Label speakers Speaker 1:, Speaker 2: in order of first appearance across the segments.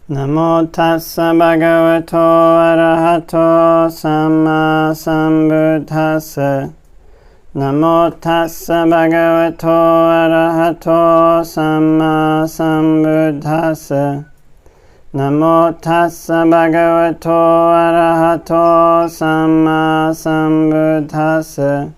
Speaker 1: Namo tassa bhagavato arahato samma sambuddhassa. Namo tassa bhagavato arahato samma sambuddhassa. Namo tassa bhagavato arahato samma sambuddhassa.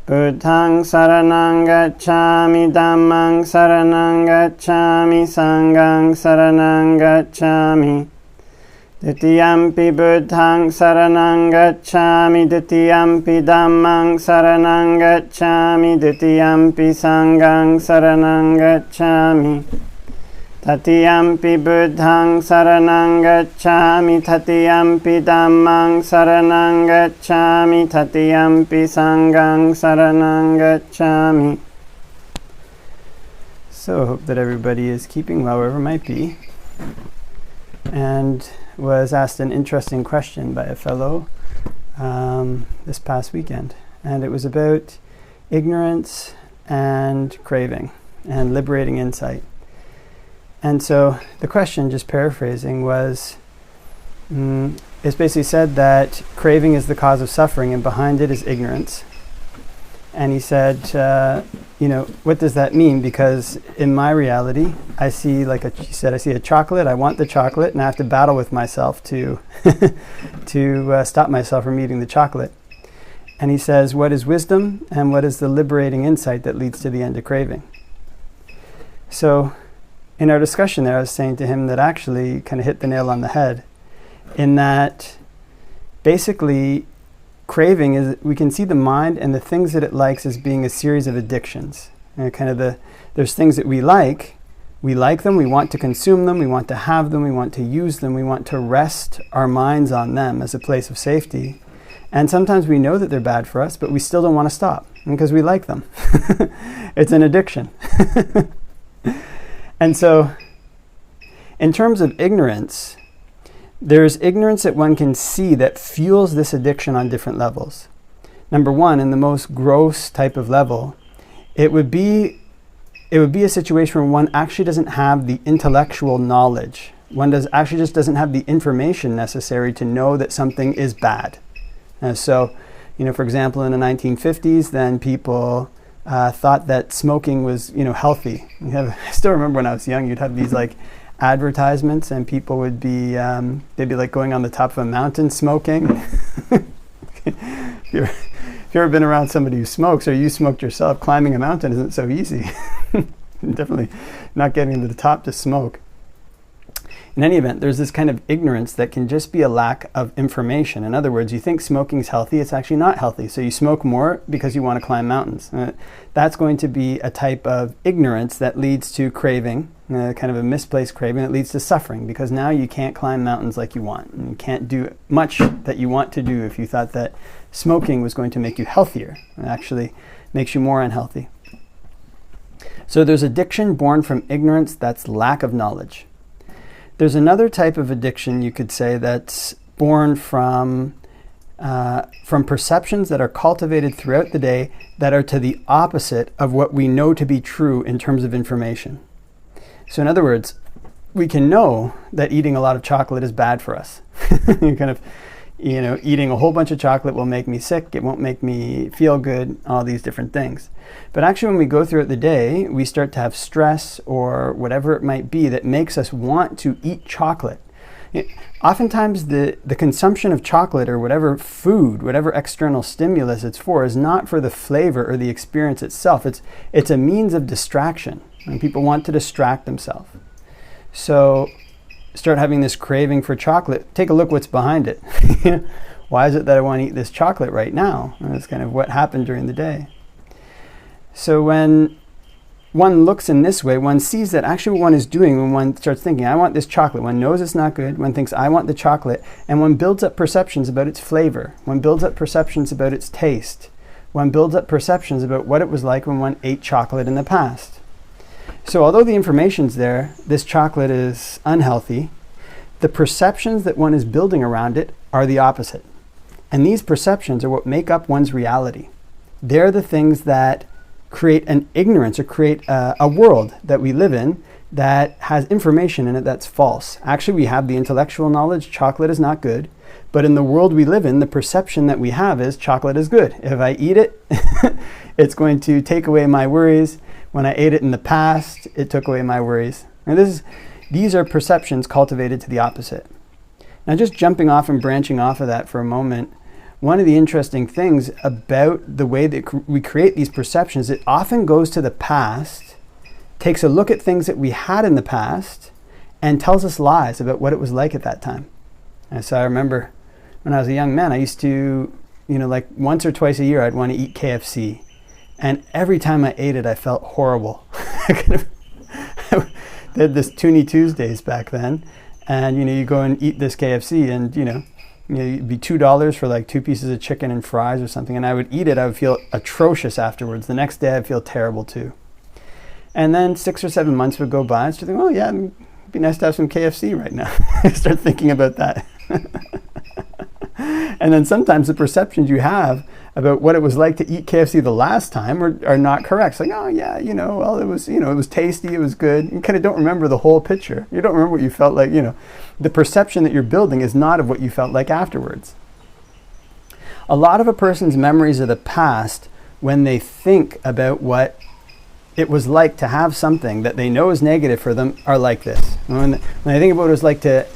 Speaker 1: Buddhaṃ saranang gacchāmi, Dhammaṃ saranang gacchāmi, Sanghaṃ saranang gacchāmi. Ditiyampi Buddhaṃ saranang gacchāmi, Ditiyampi Dhammaṃ saranang gacchāmi, Ditiyampi Sanghaṃ saranang gacchāmi. Tatiyampi Buddhaṃ saranang gacchāmi, Tatiyampi Dhammaṃ saranang gacchāmi, Tatiyampi Sanghaṃ saranang gacchāmi. So I hope that everybody is keeping well wherever might be, and was asked an interesting question by a fellow this past weekend, and it was about ignorance and craving and liberating insight. And so the question, just paraphrasing, was, it's basically said that craving is the cause of suffering and behind it is ignorance. And he said, what does that mean? Because in my reality, I see, he said, I see a chocolate, I want the chocolate, and I have to battle with myself to stop myself from eating the chocolate. And he says, what is wisdom and what is the liberating insight that leads to the end of craving? So in our discussion there, I was saying to him that actually kind of hit the nail on the head, in that basically craving is, we can see the mind and the things that it likes as being a series of addictions. And there's things that we like them, we want to consume them, we want to have them, we want to use them, we want to rest our minds on them as a place of safety. And sometimes we know that they're bad for us, but we still don't want to stop because we like them. It's an addiction. And so, in terms of ignorance, there's ignorance that one can see that fuels this addiction on different levels. Number one, in the most gross type of level, it would be a situation where one actually doesn't have the intellectual knowledge. One actually just doesn't have the information necessary to know that something is bad. So, for example, in the 1950s, then people thought that smoking was, healthy. I still remember when I was young, you'd have these advertisements, and people would be, they'd be going on the top of a mountain smoking. If you've ever been around somebody who smokes, or you smoked yourself, climbing a mountain isn't so easy. Definitely not getting to the top to smoke. In any event, there's this kind of ignorance that can just be a lack of information. In other words, you think smoking is healthy, it's actually not healthy. So you smoke more because you want to climb mountains. That's going to be a type of ignorance that leads to craving, kind of a misplaced craving that leads to suffering, because now you can't climb mountains like you want. And you can't do much that you want to do if you thought that smoking was going to make you healthier. It actually makes you more unhealthy. So there's addiction born from ignorance, that's lack of knowledge. There's another type of addiction, you could say, that's born from perceptions that are cultivated throughout the day that are to the opposite of what we know to be true in terms of information. So in other words, we can know that eating a lot of chocolate is bad for us. Eating a whole bunch of chocolate will make me sick, it won't make me feel good, all these different things. But actually when we go throughout the day, we start to have stress or whatever it might be that makes us want to eat chocolate. Oftentimes the consumption of chocolate or whatever food, whatever external stimulus it's for, is not for the flavor or the experience itself. It's a means of distraction, and people want to distract themselves. So start having this craving for chocolate. Take a look what's behind it. Why is it that I want to eat this chocolate right now? And that's kind of what happened during the day. So when one looks in this way, one sees that actually what one is doing when one starts thinking, I want this chocolate. One knows it's not good. One thinks, I want the chocolate. And one builds up perceptions about its flavor. One builds up perceptions about its taste. One builds up perceptions about what it was like when one ate chocolate in the past. So although the information's there, this chocolate is unhealthy, the perceptions that one is building around it are the opposite. And these perceptions are what make up one's reality. They're the things that create an ignorance or create a world that we live in that has information in it that's false. Actually, we have the intellectual knowledge, chocolate is not good. But in the world we live in, the perception that we have is chocolate is good. If I eat it, it's going to take away my worries. When I ate it in the past, it took away my worries. And these are perceptions cultivated to the opposite. Now, just jumping off and branching off of that for a moment, one of the interesting things about the way that we create these perceptions, it often goes to the past, takes a look at things that we had in the past, and tells us lies about what it was like at that time. And so I remember when I was a young man, I used to, like once or twice a year, I'd want to eat KFC. And every time I ate it, I felt horrible. They had this Toonie Tuesdays back then. And, you go and eat this KFC and, it'd be $2 for like 2 pieces of chicken and fries or something. And I would eat it. I would feel atrocious afterwards. The next day, I'd feel terrible too. And then 6 or 7 months would go by. And so I think, oh yeah, it'd be nice to have some KFC right now. I start thinking about that. And then sometimes the perceptions you have about what it was like to eat KFC the last time are not correct. It's like, oh yeah, well, it was tasty, it was good. You kind of don't remember the whole picture. You don't remember what you felt like, The perception that you're building is not of what you felt like afterwards. A lot of a person's memories of the past, when they think about what it was like to have something that they know is negative for them, are like this. When they think about what it was like to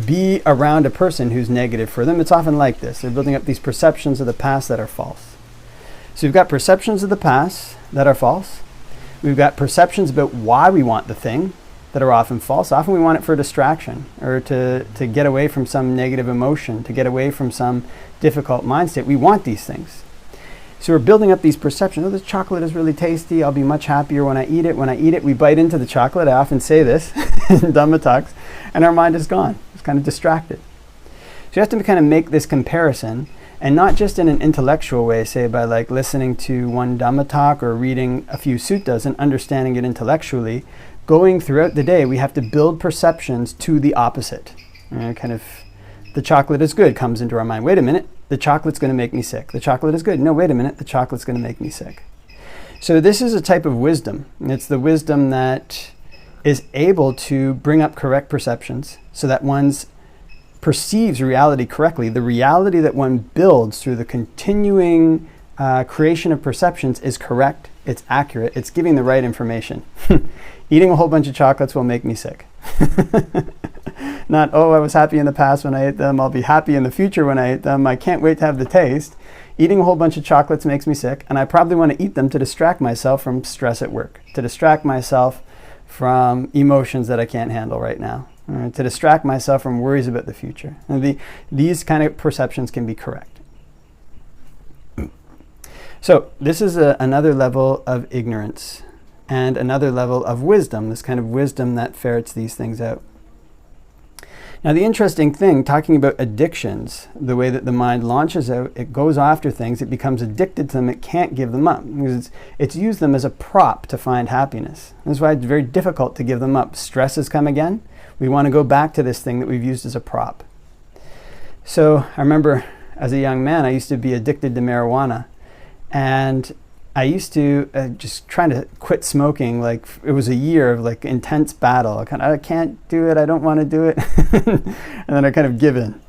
Speaker 1: be around a person who's negative for them, it's often like this. They're building up these perceptions of the past that are false. So we've got perceptions of the past that are false. We've got perceptions about why we want the thing that are often false. Often we want it for a distraction or to get away from some negative emotion, to get away from some difficult mind state. We want these things. So we're building up these perceptions. Oh, this chocolate is really tasty. I'll be much happier when I eat it. When I eat it, we bite into the chocolate. I often say this in Dhamma talks, and our mind is gone. It's kind of distracted. So you have to kind of make this comparison, and not just in an intellectual way, say by like listening to one Dhamma talk or reading a few suttas and understanding it intellectually. Going throughout the day, we have to build perceptions to the opposite. Kind of, the chocolate is good comes into our mind. Wait a minute. The chocolate's going to make me sick. The chocolate is good. No, wait a minute. The chocolate's going to make me sick. So this is a type of wisdom. It's the wisdom that is able to bring up correct perceptions so that one perceives reality correctly. The reality that one builds through the continuing creation of perceptions is correct. It's accurate. It's giving the right information. Eating a whole bunch of chocolates will make me sick. Not, oh, I was happy in the past when I ate them. I'll be happy in the future when I ate them. I can't wait to have the taste. Eating a whole bunch of chocolates makes me sick, and I probably want to eat them to distract myself from stress at work, to distract myself from emotions that I can't handle right now, to distract myself from worries about the future. And these kind of perceptions can be correct. So this is another level of ignorance and another level of wisdom, this kind of wisdom that ferrets these things out. Now, the interesting thing, talking about addictions, the way that the mind launches out, it goes after things, it becomes addicted to them, it can't give them up. Because it's used them as a prop to find happiness. That's why it's very difficult to give them up. Stress has come again. We want to go back to this thing that we've used as a prop. So I remember as a young man, I used to be addicted to marijuana. And I used to just trying to quit smoking, like it was a year of like intense battle. I can't do it, I don't want to do it. And then I kind of give in.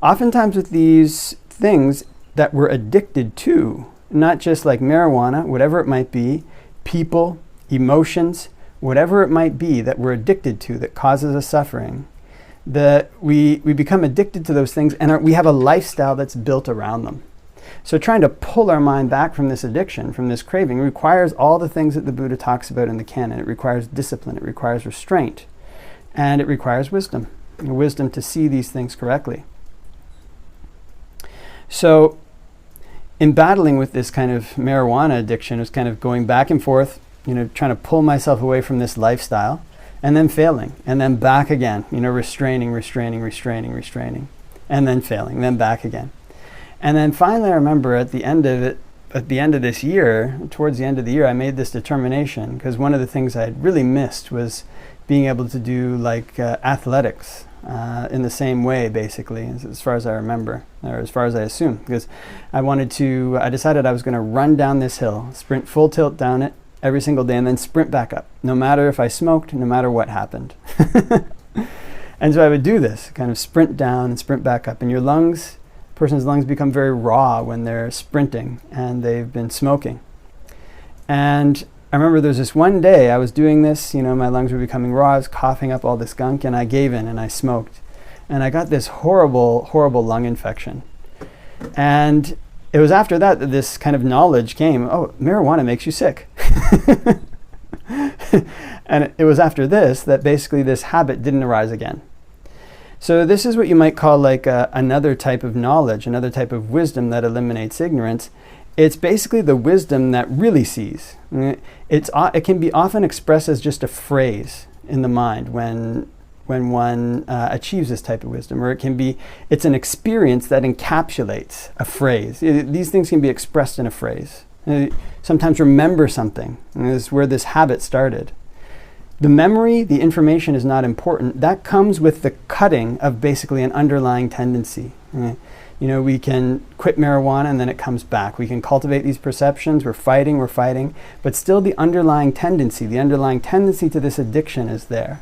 Speaker 1: Oftentimes with these things that we're addicted to, not just like marijuana, whatever it might be, people, emotions, whatever it might be that we're addicted to that causes us suffering, that we become addicted to those things and we have a lifestyle that's built around them. So trying to pull our mind back from this addiction, from this craving, requires all the things that the Buddha talks about in the canon. It requires discipline, it requires restraint, and it requires wisdom. Wisdom to see these things correctly. So in battling with this kind of marijuana addiction, it was kind of going back and forth, trying to pull myself away from this lifestyle, and then failing, and then back again, restraining, and then failing, then back again. And then finally, I remember at the end of this year, towards the end of the year, I made this determination because one of the things I had really missed was being able to do like athletics in the same way, basically, as far as I remember, or as far as I assume. Because I decided I was going to run down this hill, sprint full tilt down it, every single day and then sprint back up, no matter if I smoked, no matter what happened. And so I would do this, kind of sprint down and sprint back up. And person's lungs become very raw when they're sprinting and they've been smoking. And I remember there was this one day I was doing this, my lungs were becoming raw, I was coughing up all this gunk, and I gave in and I smoked. And I got this horrible, horrible lung infection. And it was after that this kind of knowledge came, oh, marijuana makes you sick. And it was after this that basically this habit didn't arise again. So this is what you might call like another type of knowledge, another type of wisdom that eliminates ignorance. It's basically the wisdom that really sees. It can be often expressed as just a phrase in the mind when one achieves this type of wisdom, or it's an experience that encapsulates a phrase. These things can be expressed in a phrase. Sometimes remember something, and this is where this habit started. The memory, the information is not important. That comes with the cutting of basically an underlying tendency. We can quit marijuana and then it comes back. We can cultivate these perceptions, we're fighting, but still the underlying tendency to this addiction is there.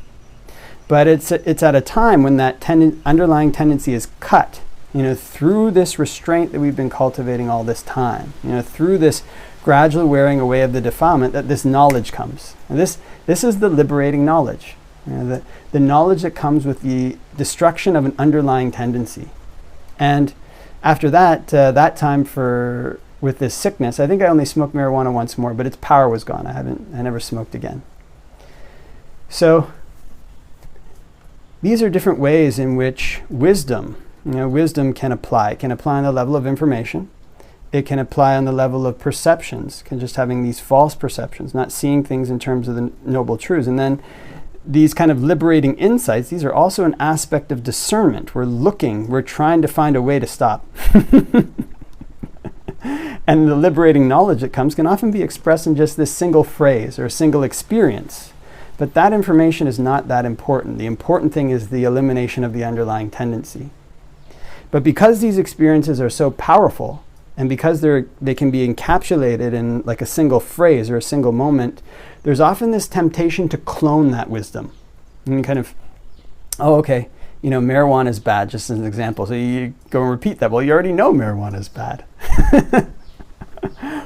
Speaker 1: But it's at a time when that underlying tendency is cut, through this restraint that we've been cultivating all this time, through this gradual wearing away of the defilement, that this knowledge comes. And this is the liberating knowledge, the knowledge that comes with the destruction of an underlying tendency. And after that time with this sickness, I think I only smoked marijuana once more, but its power was gone. I never smoked again. So these are different ways in which wisdom can apply. It can apply on the level of information. It can apply on the level of perceptions, just having these false perceptions, not seeing things in terms of the noble truths. And then these kind of liberating insights, these are also an aspect of discernment. We're trying to find a way to stop. And the liberating knowledge that comes can often be expressed in just this single phrase or a single experience. But that information is not that important. The important thing is the elimination of the underlying tendency. But because these experiences are so powerful, and because they can be encapsulated in like a single phrase or a single moment, there's often this temptation to clone that wisdom. And kind of, marijuana is bad, just as an example. So you go and repeat that. Well, you already know marijuana is bad.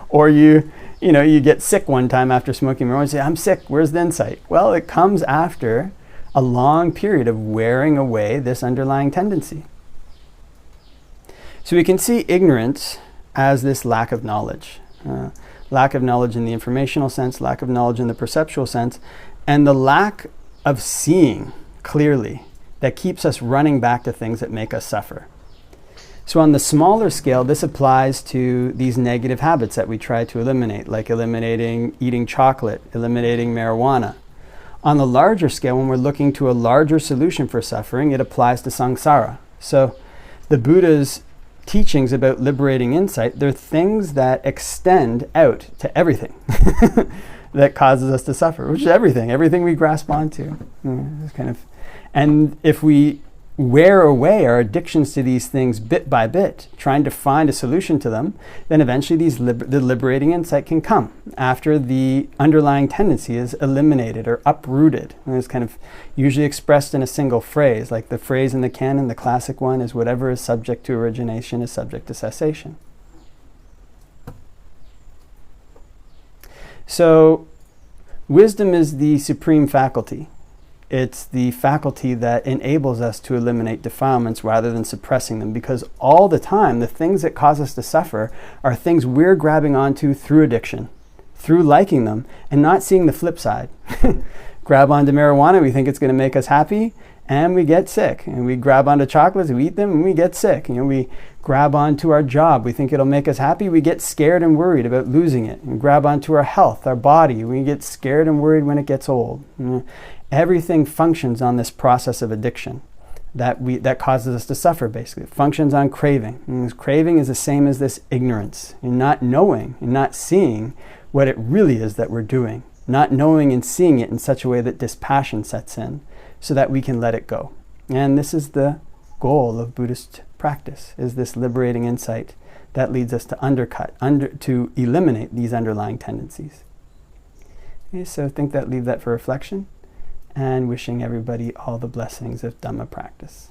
Speaker 1: Or you get sick one time after smoking marijuana and say, I'm sick, where's the insight? Well, it comes after a long period of wearing away this underlying tendency. So we can see ignorance as this lack of knowledge. Lack of knowledge in the informational sense, lack of knowledge in the perceptual sense, and the lack of seeing clearly that keeps us running back to things that make us suffer. So on the smaller scale, this applies to these negative habits that we try to eliminate, like eliminating eating chocolate, eliminating marijuana. On the larger scale, when we're looking to a larger solution for suffering, it applies to samsara. So the Buddha's teachings about liberating insight, they're things that extend out to everything that causes us to suffer, which is everything we grasp onto. And if we wear away our addictions to these things bit by bit, trying to find a solution to them, then eventually the liberating insight can come after the underlying tendency is eliminated or uprooted. And it's kind of usually expressed in a single phrase, like the phrase in the canon, the classic one, is whatever is subject to origination is subject to cessation. So wisdom is the supreme faculty. It's the faculty that enables us to eliminate defilements rather than suppressing them, because all the time the things that cause us to suffer are things we're grabbing onto through addiction, through liking them and not seeing the flip side. Grab onto marijuana, we think it's going to make us happy, and we get sick. And we grab onto chocolates, we eat them, and we get sick. We grab onto our job, we think it'll make us happy, we get scared and worried about losing it. And grab onto our health, our body, we get scared and worried when it gets old. Everything functions on this process of addiction that causes us to suffer, basically. It functions on craving. And this craving is the same as this ignorance, and not knowing and not seeing what it really is that we're doing. Not knowing and seeing it in such a way that dispassion sets in so that we can let it go. And this is the goal of Buddhist practice, is this liberating insight that leads us to to eliminate these underlying tendencies. Okay, so leave that for reflection, and wishing everybody all the blessings of Dhamma practice.